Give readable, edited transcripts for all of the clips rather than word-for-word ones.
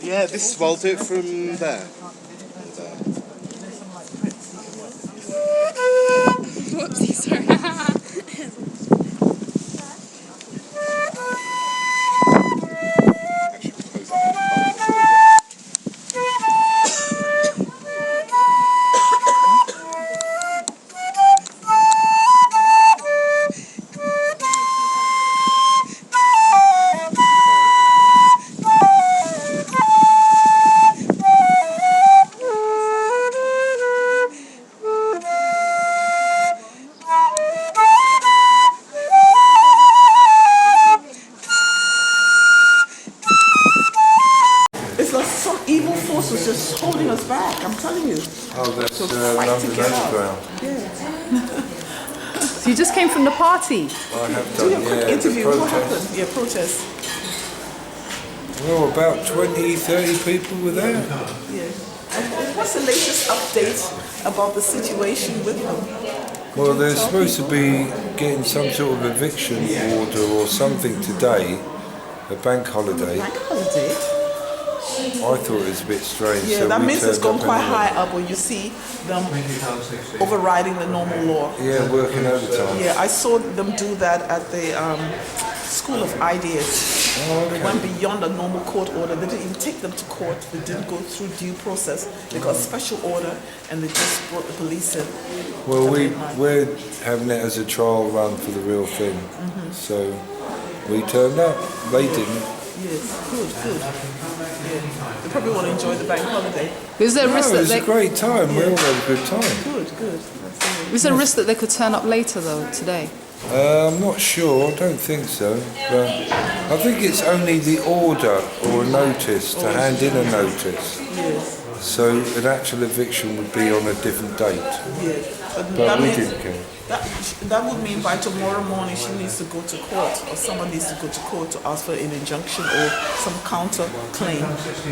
Yeah, this. I'll do it from there. Whoopsie, sorry. Some evil force was just holding us back, I'm telling you. Oh, that's London Underground. Yeah. So you just came from the party? I have Do done, a quick interview. What happened? Yeah, protest. Well, about 20, 30 people were there. Yeah. What's the latest update about the situation with them? Well, they're supposed to be getting some sort of eviction order or something today, a bank holiday. Bank holiday? I thought it was a bit strange. Yeah, so that means it's gone quite anyway. high up when you see them overriding the normal law. Yeah, working overtime. Yeah, I saw them do that at the School of Ideas. Oh, okay. They went beyond a normal court order. They didn't even take them to court. They didn't go through due process. They got a special order and they just brought the police in. Well, we're having it as a trial run for the real thing. So we turned up. They didn't. Yes, good. Yeah. They probably want to enjoy the bank holiday. Is there a risk It that was a great time. We all had a good time. Good. is there a risk that they could turn up later though today? I'm not sure, I don't think so, but I think it's only the order or a notice to hand in a notice. Yes. So an actual eviction would be on a different date. Yes. But we didn't care. That would mean by tomorrow morning she needs to go to court, or someone needs to go to court to ask for an injunction or some counter claim.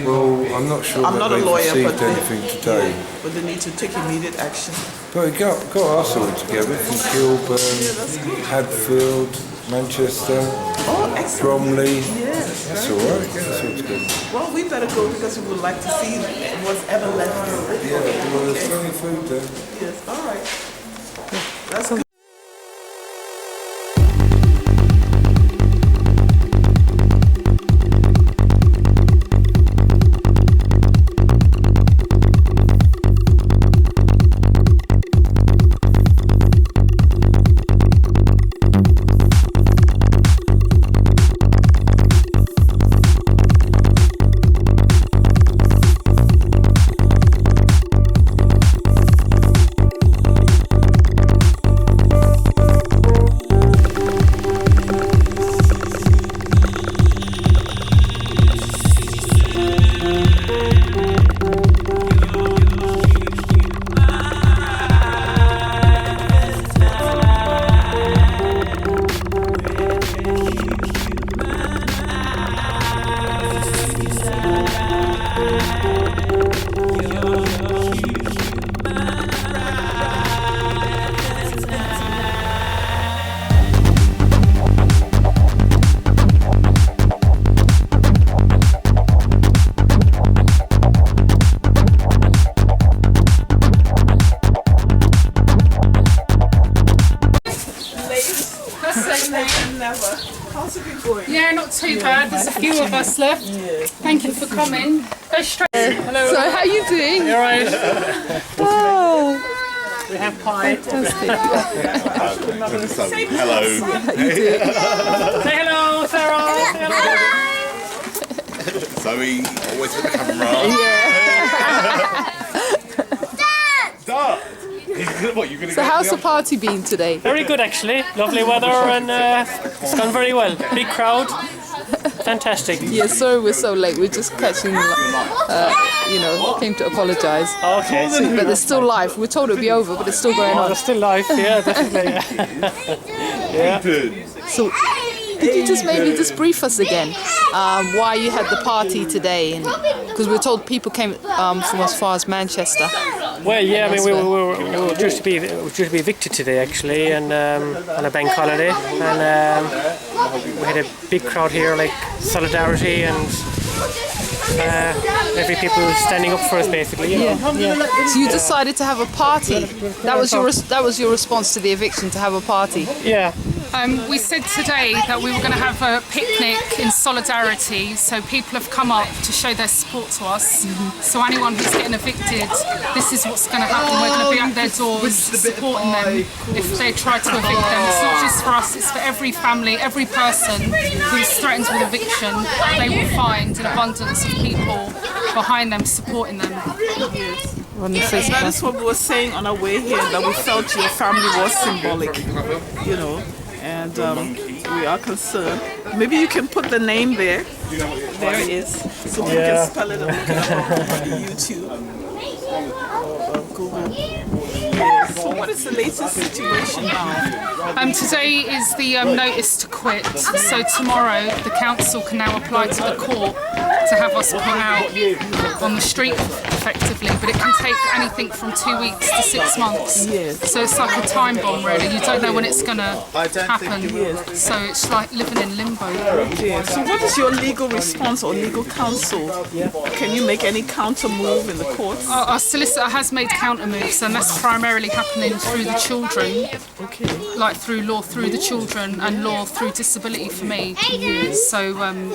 Well, I'm not sure I'm that not a they've lawyer, received but anything today. But they need to take immediate action. But we got us all together from Kilburn, Hadfield, Manchester, Excellent. Bromley. Yes. That's all right, that's all together. Well, we better go because we would like to see what's ever left. Yeah, well, there's plenty of food there. Yes, all right. That's good. Yeah, not too bad. There's a few of us left. Thank you for coming. Go straight. Hello. So how are you doing? You alright? Oh, We have pie. fantastic. Hello. Say hello, Sarah. Say hello. Zoe, always with the camera. Dad! What, you gonna So how's the party been today? Very good, actually. Lovely weather and it's gone very well. Big crowd. Fantastic. Yeah, sorry we're so late. We're just catching, came to apologise. Okay. But it's still live. We're told it'll be over, but it's still going on. It's still live. Yeah, definitely. Yeah. So, could you just maybe just brief us again why you had the party today? Because we're told people came from as far as Manchester. Well, yeah, I mean, we were due to be evicted today, actually, and on a bank holiday, and we had a big crowd here, like solidarity, and every people standing up for us, basically. You know? Yeah. So you decided to have a party. That was your response to the eviction, to have a party. Yeah. We said today that we were going to have a picnic in solidarity, so people have come up to show their support to us. So anyone who's getting evicted, this is what's going to happen. We're going to be at their doors supporting them if they try to evict them. It's not just for us, it's for every family, every person who's threatened with eviction. They will find an abundance of people behind them supporting them. That is what we were saying on our way here, that we felt your family was symbolic, you know. And we are concerned. Maybe you can put the name there. There it is. So we can spell it and look it up on YouTube or Google. Yeah. So what is the latest situation now? Today is the notice to quit. So tomorrow the council can now apply to the court to have us put out on the street effectively, but it can take anything from 2 weeks to 6 months. Yes. So it's like a time bomb, really. You don't know when it's going to happen. So it's like living in limbo. Yeah. So what is your legal response or legal counsel? Can you make any counter move in the courts? Our solicitor has made counter moves, and that's primarily happening through the children. Okay. Like through law through the children and law through disability for me. So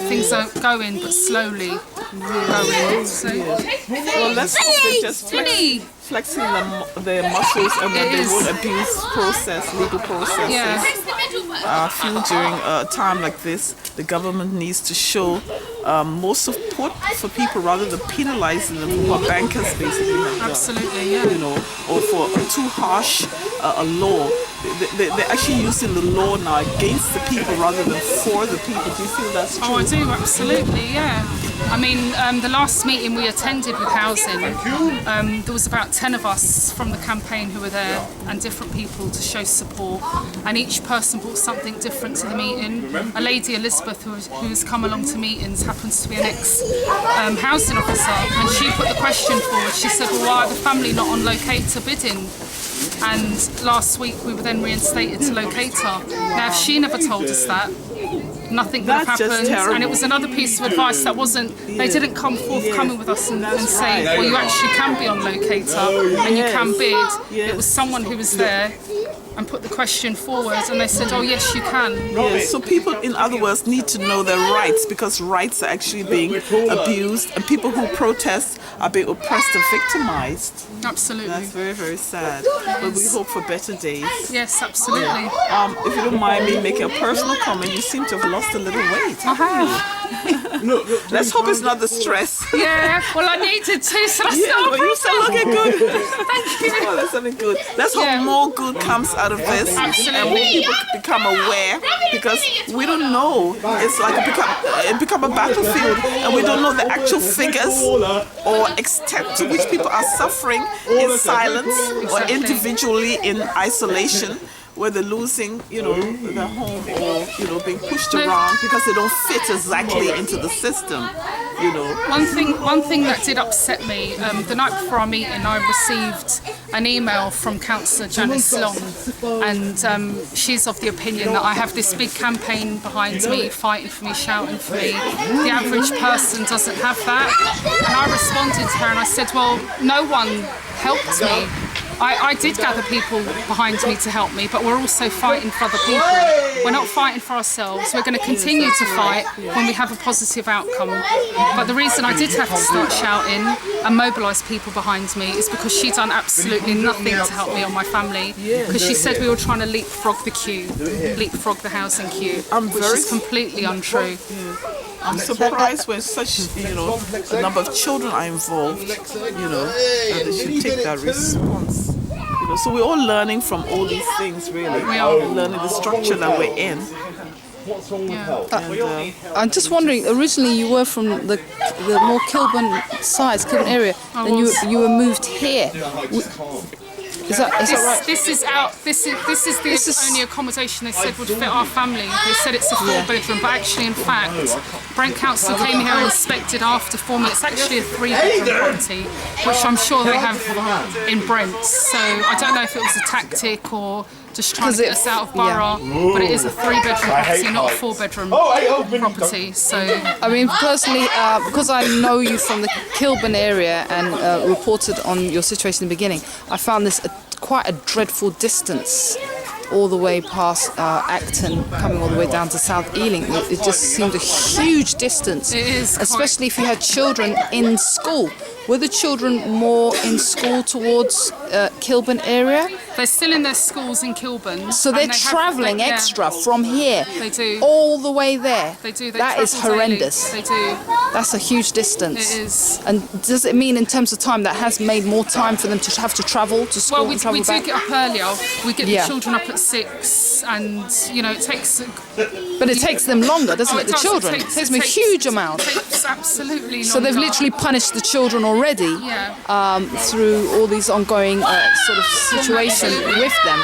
things are going, but slowly going. So. Well, let's hope they just flexing their muscles and that they won't abuse legal processes. Yeah. I feel during a time like this, the government needs to show more support for people rather than penalizing them for what bankers basically have done. Absolutely, yeah. You know, or for too harsh a law. They're actually using the law now against the people rather than for the people. Do you feel that's true? Oh, I do, absolutely, yeah. I mean, the last meeting we attended with housing, there was about 10 of us from the campaign who were there and different people to show support, and each person brought something different to the meeting. A lady, Elizabeth, who's come along to meetings, happens to be an ex-housing officer, and she put the question forward. She said, well, why are the family not on locator bidding? And last week we were then reinstated to locator. Now, if she never told us that, nothing would have happened. And it was another piece of advice that wasn't, they didn't come forthcoming with us and say, well, you actually can be on locator and you can bid. It was someone who was there and put the question forward, and they said, oh yes, you can. Yes. So people, in other words, need to know their rights, because rights are actually being abused, and people who protest are being oppressed and victimized. Absolutely. That's very, very sad. But we hope for better days. Yes, absolutely. If you don't mind me making a personal comment, you seem to have lost a little weight. I have. Let's hope it's not the stress. Yeah, well, I needed to, so that's Yeah, but you still looking good. Thank you. Oh, that's something good. Let's hope more good comes out of this. Absolutely. And more people become aware, because we don't know. It's like it become a battlefield, and we don't know the actual figures or extent to which people are suffering in silence or individually in isolation, where they're losing, their home, or, being pushed around because they don't fit exactly into the system, One thing that did upset me, the night before our meeting, I received an email from Councillor Janice Long, and she's of the opinion that I have this big campaign behind me, fighting for me, shouting for me. The average person doesn't have that. And I responded to her and I said, well, no one helped me. I did gather people behind me to help me, but we're also fighting for other people. We're not fighting for ourselves. We're going to continue to fight when we have a positive outcome. But the reason I did have to start shouting and mobilise people behind me is because she done absolutely nothing to help me or my family. Because she said we were trying to leapfrog the queue, leapfrog the housing queue, which is completely untrue. I'm surprised when such, a number of children are involved, that they should take that response. So we're all learning from all these things, really. We are learning the structure that we're in. I'm just wondering, originally you were from the more Kilburn area, then you were moved here. Is that right? This is the only accommodation they said would fit our family. They said it's a 4-bedroom, but actually, in fact, Brent Council came here and inspected after 4 minutes. It's actually a 3-bedroom property, which I'm sure they have in Brent. So I don't know if it was a tactic or just trying to get us out of borough, but it is a 3-bedroom property, not a 4-bedroom property. So I mean, personally, because I know you from the Kilburn area and reported on your situation in the beginning, I found this quite a dreadful distance all the way past Acton, coming all the way down to South Ealing. It just seemed a huge distance. it is, especially if you had children in school. Were the children more in school towards Kilburn area? they're still in their schools in Kilburn. So they're travelling extra from here. They do. All the way there. They do. That is horrendous. Daily. They do. That's a huge distance. It is. And does it mean in terms of time that has made more time for them to have to travel to school Well, we and travel do back? get up earlier. We get the children up at 6, and it takes. But it takes them longer, doesn't it? The does. children. It takes them a huge amount. It takes absolutely longer. So they've literally punished the children already through all these ongoing sort of situation with them,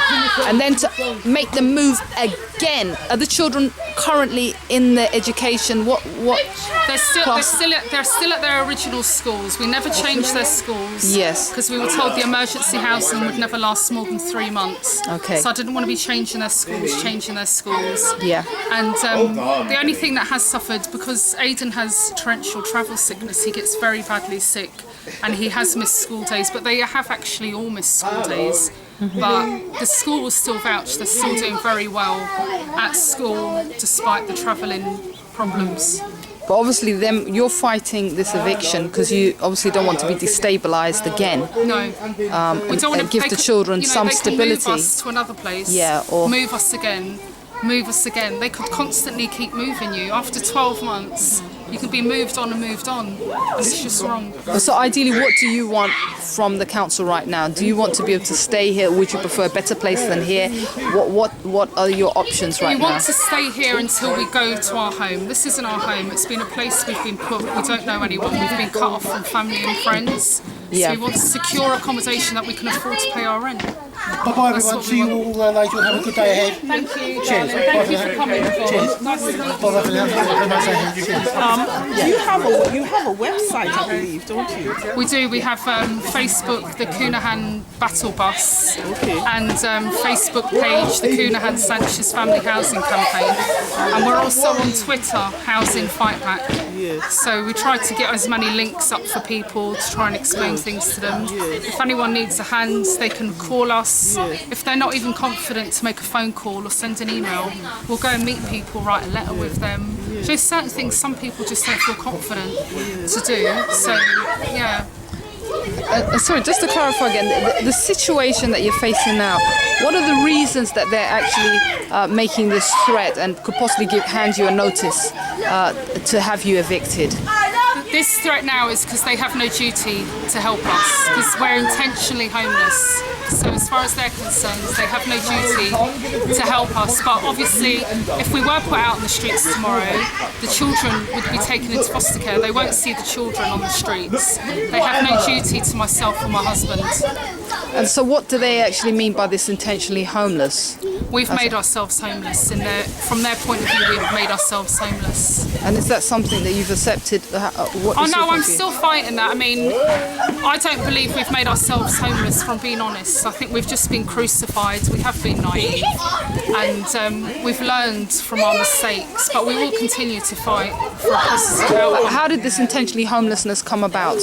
and then to make them move again. Are the children currently in their education? What? They're still at their original schools. We never changed their schools. Yes. Because we were told the emergency housing would never last more than 3 months. Okay. So I didn't want to be changing their schools. Yeah. And the only thing that has suffered, because Aidan has torrential travel sickness, he gets very badly sick, and he has missed school days. But they have actually all missed school days. But the school will still vouch. They're still doing very well at school despite the travelling problems. But obviously, you're fighting this eviction because you obviously don't want to be destabilised again. No, we don't want to give the children some they stability. Can move us to another place. Yeah, or move us again. They could constantly keep moving you. After 12 months, you can be moved on, and it's just wrong. So ideally, what do you want from the council right now? Do you want to be able to stay here? Would you prefer a better place than here? What are your options right now? We want to stay here until we go to our home. This isn't our home. It's been a place we've been put. We don't know anyone. We've been cut off from family and friends. So we want to secure accommodation that we can afford to pay our rent. Bye-bye everyone, see you all later, have a good day ahead. Thank you. Cheers. Thank you for coming. Cheers. Nice to meet you. Bye-bye for now, have a nice day ahead. Cheers. You have a website, I believe, don't you? We do. We have Facebook, the Counihan Battle Bus, and Facebook page, the Counihan Sanchez Family Housing Campaign, and we're also on Twitter, Housing Fight Back. So we try to get as many links up for people to try and explain things to them. If anyone needs a hand, they can call us. If they're not even confident to make a phone call or send an email, we'll go and meet people, write a letter with them. There's certain things some people just don't feel confident to do. So, yeah. Sorry, just to clarify again, the situation that you're facing now, what are the reasons that they're actually making this threat and could possibly hand you a notice to have you evicted? This threat now is because they have no duty to help us, because we're intentionally homeless. So as far as they're concerned, they have no duty to help us. But obviously, if we were put out on the streets tomorrow, the children would be taken into foster care. They won't see the children on the streets. They have no duty to myself or my husband. And so what do they actually mean by this intentionally homeless? We've made ourselves homeless. From their point of view, we've made ourselves homeless. And is that something that you've accepted? I'm still fighting that. I mean, I don't believe we've made ourselves homeless, from being honest. I think we've just been crucified. We have been naive, and we've learned from our mistakes. But we will continue to fight for a positive outcome. How did this intentionally homelessness come about?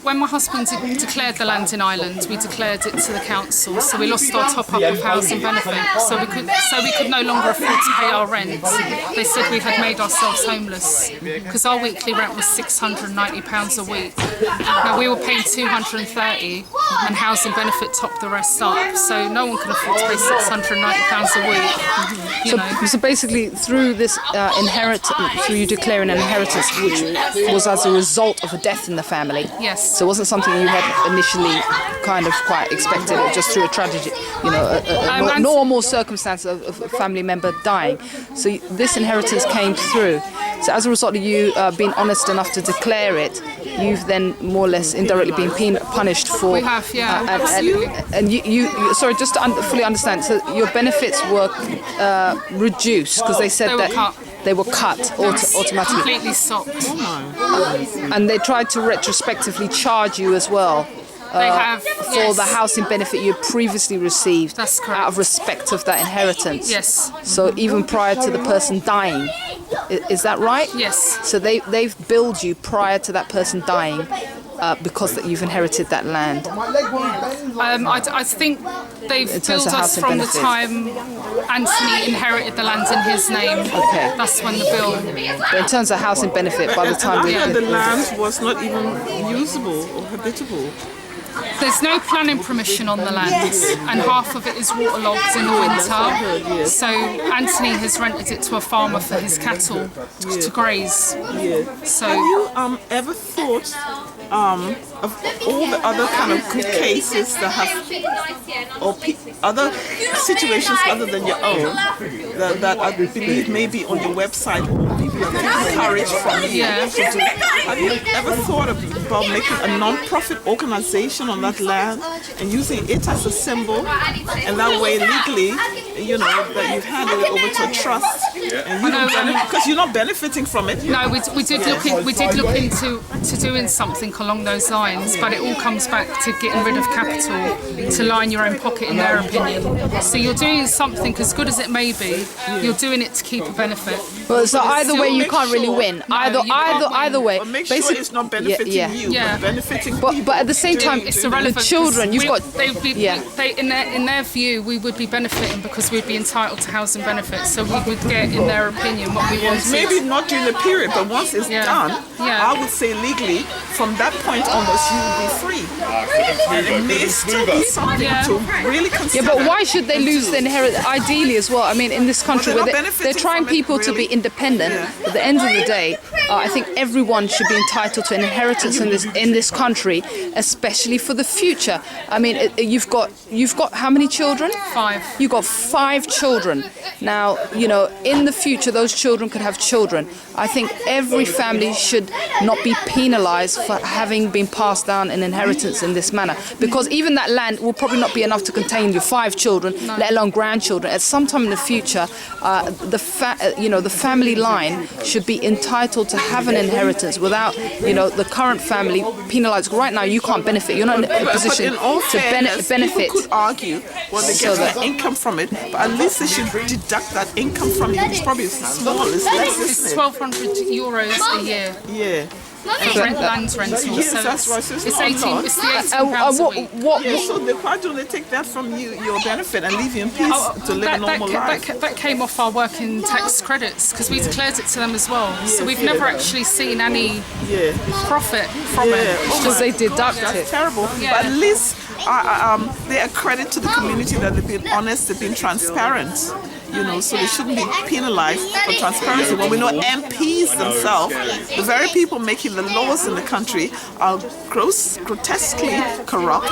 When my husband declared the land in Ireland, we declared it to the council, so we lost our top-up of housing benefit, so we could no longer afford to pay our rent. They said we had made ourselves homeless because our weekly rent was £690 a week. Now we were paying £230, and housing benefit topped the rest up, so no one can afford to pay £690 a week. So basically, through this through you declaring an inheritance, which was as a result of a death in the family. Yes. So it wasn't something you had initially kind of quite expected, or just through a tragedy, normal circumstance of a family member dying. So this inheritance came through. So as a result of you being honest enough to declare it, you've then more or less indirectly been punished for. We have, yeah. And you sorry, just to fully understand. So your benefits were reduced because they said they were cut automatically. Completely stopped. And they tried to retrospectively charge you as well. They have, for the housing benefit you had previously received. That's correct. Out of respect of that inheritance. Yes. So even prior to the person dying, is that right? Yes. So they've billed you prior to that person dying because that you've inherited that land. I think they've terms billed of us housing from benefit. the time Anthony inherited the land in his name. Okay. That's when the bill. But in terms of housing benefit, by the time the land was not even usable or habitable. There's no planning permission on the land, and half of it is waterlogged in the winter. So Anthony has rented it to a farmer for his cattle to graze. So Have you ever thought of all the other kind of good cases that have, or other situations other than your own, that I believe may be on your website, or people have taken courage from you to do? Have you ever thought about making a non-profit organization on that land and using it as a symbol, and that way legally, that you've handed it over to a trust, and you don't because you're not benefiting from it. no, we did look into doing something along those lines, but it all comes back to getting rid of capital to line your own pocket, in their opinion. So you're doing something as good as it may be. You're doing it to keep a benefit. Well, so either way, you make can't really sure- win. No, you can't win. Either way. But make sure it's not benefiting you, Yeah. but benefiting But people. at the same time, It's the irrelevant. children, you've got. They would be, Yeah. in their view, we would be benefiting because we'd be entitled to housing benefits. So we would get, in their opinion, what we wanted. Maybe not during the period, but once it's done, Yeah. I would say legally, from that point onwards, you will be free. And it may still be something Yeah. to really consider. Yeah, but why should they lose the inheritance? Ideally, as well. I mean, in this country, Well, where they're not they're benefiting trying from it, people to be really. independent. At the end of the day, I think everyone should be entitled to an inheritance in this country, especially for the future. I mean, you've got how many children? 5. You've got 5 children. Now, in the future, those children could have children. I think every family should not be penalised for having been passed down an inheritance in this manner, because even that land will probably not be enough to contain your 5 children, let alone grandchildren. At some time in the future, the family line should be entitled to have an inheritance without, the current family penalised. Right now, you can't benefit. You're not in a position but in all to fairness, benefit. people could argue, well, they So get that- their income from it, but at least they should deduct that income from you. It's probably small, it's less, It's isn't it? €1,200 a year. Yeah. For land rental. Yes, so that's right. So it's it's not a 18. lot. It's the £18 a week. Yeah, so why don't they take that from you, your benefit, and leave you in peace to live a normal life? That came off our working tax credits because we declared it to them as well. So we've never actually seen any profit from it. It's Oh Because my they deduct God, it. that's terrible. Yeah. But at least they are credit to the community that they've been honest, they've been transparent. So they shouldn't be penalized for transparency. When we know MPs themselves, the very people making the laws in the country, are grotesquely corrupt.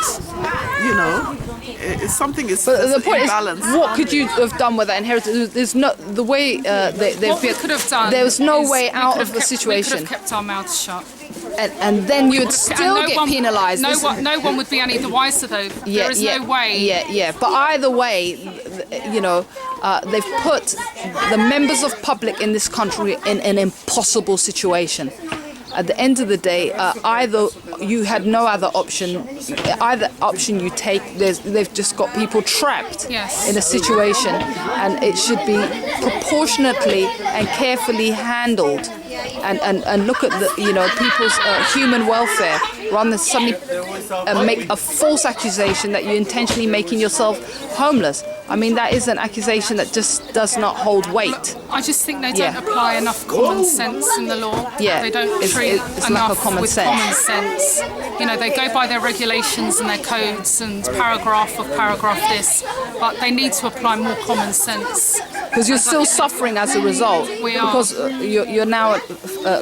It's something is But the point is, imbalance. what could you have done with that inheritance? There's no the way they've What we could have done. There was no is way we out could of have the kept- We situation, could have kept our mouths shut. and then you'd And still get penalised. No one would be any the wiser though. There is no way. Yeah. But either way, they've put the members of public in this country in an impossible situation. At the end of the day, either you had no other option, either option you take, they've just got people trapped Yes. in a situation, and it should be proportionately and carefully handled. And look at the people's human welfare rather than suddenly make a false accusation that you're intentionally making yourself homeless. I mean, that is an accusation that just does not hold weight. I just think they don't apply enough common sense in the law. Yeah, They don't it's treat lack enough of common with sense. common sense. They go by their regulations and their codes and paragraph of paragraph this, but they need to apply more common sense. Because you're still suffering as a result. We are. Because you're now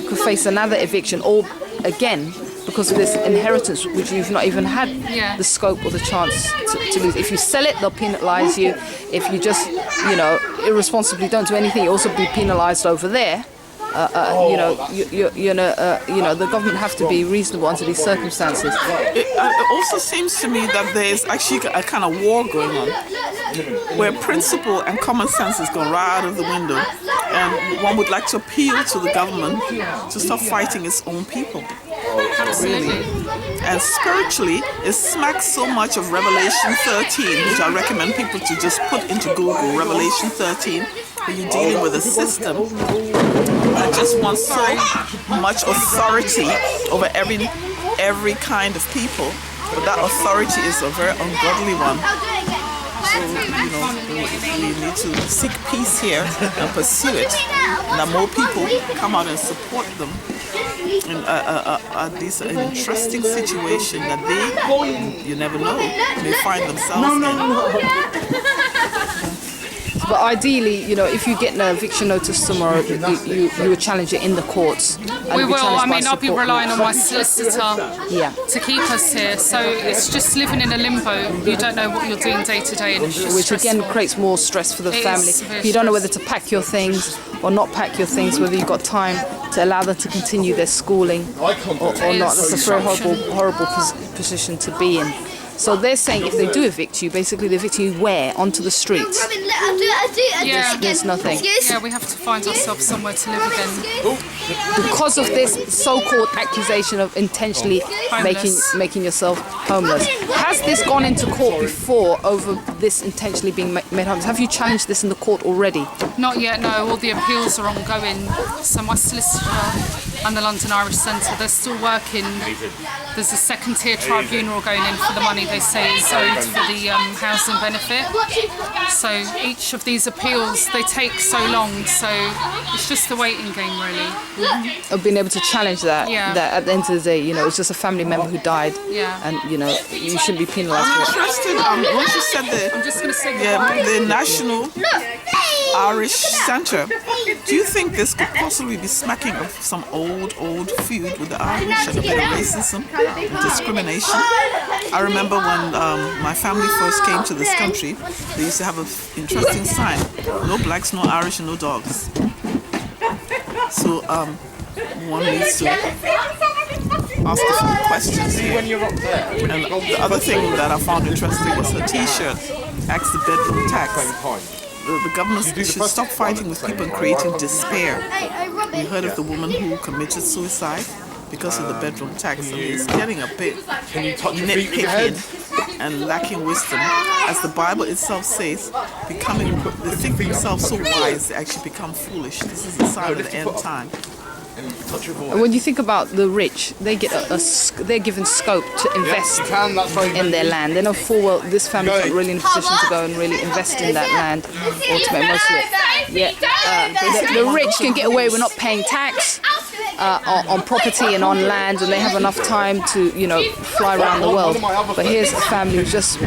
could face another eviction, or again, because of this inheritance, which you've not even had Yeah. the scope or the chance to lose. If you sell it, they'll penalise you. If you just, irresponsibly don't do anything, you'll also be penalised over there. the government have to be reasonable under these circumstances. It also seems to me that there's actually a kind of war going on, where principle and common sense is going right out of the window, and one would like to appeal to the government to stop fighting its own people. Absolutely. And spiritually, it smacks so much of Revelation 13, which I recommend people to just put into Google, Revelation 13, where you're dealing with a system that just wants so much authority over every kind of people, but that authority is a very ungodly one. So, we need to seek peace here and pursue it, and that more people come out and support them in this interesting situation that they, you never know, may find themselves in. But ideally, if you get an eviction notice tomorrow, you would challenge it in the courts. We will. I mean, I'll be relying on my solicitor to keep us here. So it's just living in a limbo. You don't know what you're doing day to day, and it's just which stressful. again creates more stress for the family. You don't know whether to pack your things or not pack your things, whether you've got time to allow them to continue their schooling or not. That's a very horrible position to be in. So they're saying if they do evict you, basically they evict you where? Onto the streets? Yeah. There's nothing. Yeah, we have to find ourselves somewhere to live again. Because of this so-called accusation of intentionally making yourself homeless. Has this gone into court before over this intentionally being made homeless? Have you challenged this in the court already? Not yet, no. All the appeals are ongoing. So my solicitor and the London Irish Centre, they're still working. There's a second-tier tribunal going in for the money they say is owed for the housing benefit. So each of these appeals, they take so long. So it's just a waiting game, really. Of being able to challenge that. Yeah. That at the end of the day, it's just a family member who died. Yeah. And you shouldn't be penalised I'm for it. interested. Once you said I'm just going to say goodbye. the National Irish Centre, do you think this could possibly be smacking of some old feud with the Irish and a bit of racism and discrimination? I remember when my family first came to this country, they used to have an interesting sign: no blacks, no Irish, and no dogs. So one needs to ask a few questions here. And the other thing that I found interesting was her T-shirt, Axe the Bedroom Tax. The government should stop fighting with people and creating despair. We heard of the woman who committed suicide because of the bedroom tax, and it's getting a bit nitpicking and lacking wisdom. As the Bible itself says, they think themselves so wise, they actually become foolish. This is the sign of the end time. And when you think about the rich, they get they're given scope to invest in their land. They know full well this family's not really in a position to go and really invest in that land or to make most of it. Yet the rich can get away with not paying tax on property and on land, and they have enough time to fly around the world. But here's a family who just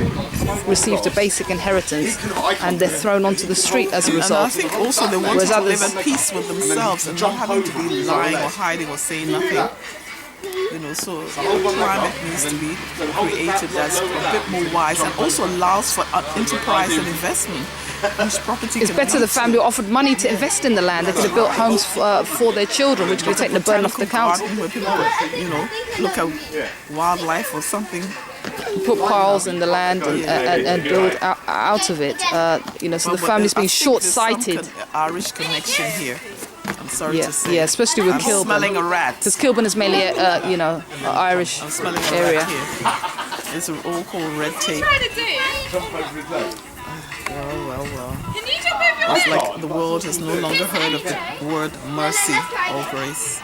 received a basic inheritance, and they're thrown onto the street as a result. And I think also they want to live at peace with themselves and not having to be lying or hiding or saying nothing. So the whole climate needs to be created that's a bit more wise and also allows for enterprise and investment. It's better the family offered money to invest in the land. They could have built homes for their children, which could have taken the burden off the council. Where people could, look at wildlife or something. Put piles in the land and build out of it. So the family's being short-sighted. There's some Irish connection here. I'm sorry to say. Yeah, especially with I'm Kilburn. smelling a rat. Because Kilburn is mainly an Irish I'm smelling a area. rat here. It's all called red tape. Well. It's like the world has no longer heard of the word mercy or grace.